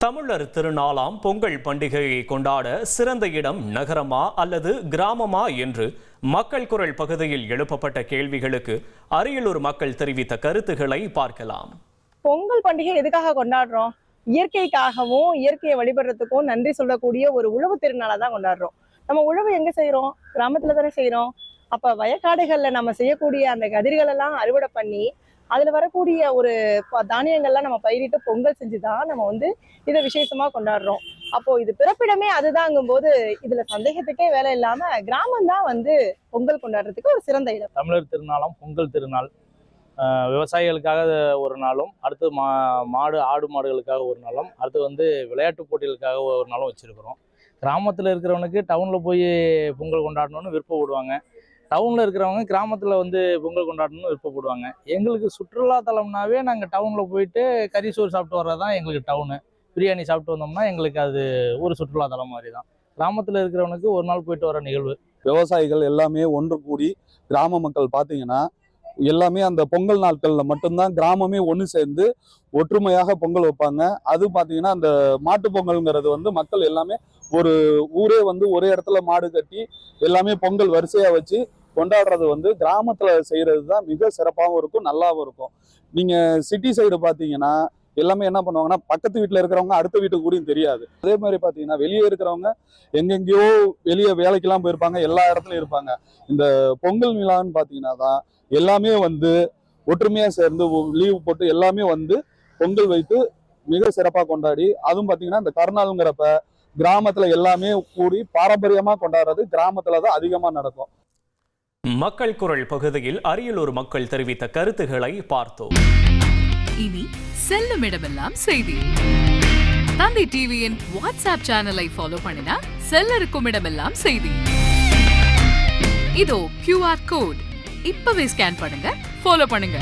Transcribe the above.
தமிழர் திருநாளாம் பொங்கல் பண்டிகையை கொண்டாட சிறந்த இடம் நகரமா அல்லது கிராமமா என்று மக்கள் குரல் பகுதியில் எழுப்பப்பட்ட கேள்விகளுக்கு அரியலூர் மக்கள் தெரிவித்த கருத்துக்களை பார்க்கலாம். பொங்கல் பண்டிகை எதுக்காக கொண்டாடுறோம்? இயற்கைக்காகவும் இயற்கையை வழிபடுறதுக்கும் நன்றி சொல்லக்கூடிய ஒரு உழவு திருநாளை தான் கொண்டாடுறோம். நம்ம உழவு எங்க செய்யறோம்? கிராமத்துல தானே செய்யறோம். அப்ப வயக்காடுகள்ல நம்ம செய்யக்கூடிய அந்த கதிர்கள் எல்லாம் அறுவடை பண்ணி அதுல வரக்கூடிய ஒரு தானியங்கள்லாம் நம்ம பயிரிட்டு பொங்கல் செஞ்சுதான் நம்ம இதை விசேஷமா கொண்டாடுறோம். அப்போ இது பிறப்பிடமே அதுதாங்கும் போது இதுல சந்தேகத்துக்கே வேலை இல்லாம கிராமம் தான் பொங்கல் கொண்டாடுறதுக்கு ஒரு சிறந்த இடம். தமிழர் திருநாளாம் பொங்கல் திருநாள் விவசாயிகளுக்காக ஒரு நாளும், அடுத்து மாடு ஆடு மாடுகளுக்காக ஒரு நாளும், அடுத்து விளையாட்டு போட்டிகளுக்காக ஒரு நாளும் வச்சிருக்கிறோம். கிராமத்தில் இருக்கிறவனுக்கு டவுனில் போய் பொங்கல் கொண்டாடணும்னு விருப்பப்படுவாங்க. டவுனில் இருக்கிறவங்க கிராமத்தில் பொங்கல் கொண்டாடணும்னு விருப்பப்படுவாங்க. எங்களுக்கு சுற்றுலாத்தலம்னாவே நாங்கள் டவுனில் போயிட்டு கறி சோறு சாப்பிட்டு வர்றது தான் எங்களுக்கு டவுனு. பிரியாணி சாப்பிட்டு வந்தோம்னா எங்களுக்கு அது ஒரு சுற்றுலாத்தலம் மாதிரி தான். கிராமத்தில் இருக்கிறவனுக்கு ஒரு நாள் போயிட்டு வர நிகழ்வு. விவசாயிகள் எல்லாமே ஒன்று கூடி கிராம மக்கள் பார்த்தீங்கன்னா எல்லாமே அந்த பொங்கல் நாட்களில் மட்டும்தான் கிராமமே ஒன்று சேர்ந்து ஒற்றுமையாக பொங்கல் வைப்பாங்க. அது பார்த்தீங்கன்னா அந்த மாட்டு பொங்கல்ங்கிறது மக்கள் எல்லாமே ஒரு ஊரே ஒரே இடத்துல மாடு கட்டி எல்லாமே பொங்கல் வரிசையாக வச்சு கொண்டாடுறது கிராமத்தில் செய்கிறது தான் மிக சிறப்பாகவும் இருக்கும், நல்லாவும் இருக்கும். நீங்கள் சிட்டி சைடு பார்த்தீங்கன்னா எல்லாமே என்ன பண்ணுவாங்கன்னா பக்கத்து வீட்டில் இருக்கிறவங்க அடுத்த வீட்டுக்கு கூட தெரியாது. அதே மாதிரி பார்த்தீங்கன்னா வெளியே இருக்கிறவங்க எங்கெங்கேயோ வெளியே வேலைக்கெல்லாம் போயிருப்பாங்க, எல்லா இடத்துலையும் இருப்பாங்க. இந்த பொங்கல் விழான்னு பார்த்தீங்கன்னா தான் எல்லாமே ஒற்றுமையாக சேர்ந்து லீவு போட்டு எல்லாமே பொங்கல் வைத்து மிக சிறப்பாக கொண்டாடி, அதுவும் பார்த்தீங்கன்னா இந்த கருநாளுங்கிறப்ப கிராமத்தில் எல்லாமே கூடி பாரம்பரியமாக கொண்டாடுறது கிராமத்தில் தான் அதிகமாக நடக்கும். மக்கள் குரல் பகுதியில் அரியலூர் மக்கள் தெரிவித்த கருத்துக்களை பார்த்தோம். இனி செல்லும் இடமெல்லாம் செய்தி. தந்தை டிவியின் வாட்ஸ்அப் சேனலை ஃபாலோ பண்ணினா செல்லருக்கும் இடமெல்லாம் செய்தி. இதோ QR கோட் இப்பவே ஸ்கேன் பண்ணுங்க, ஃபாலோ பண்ணுங்க.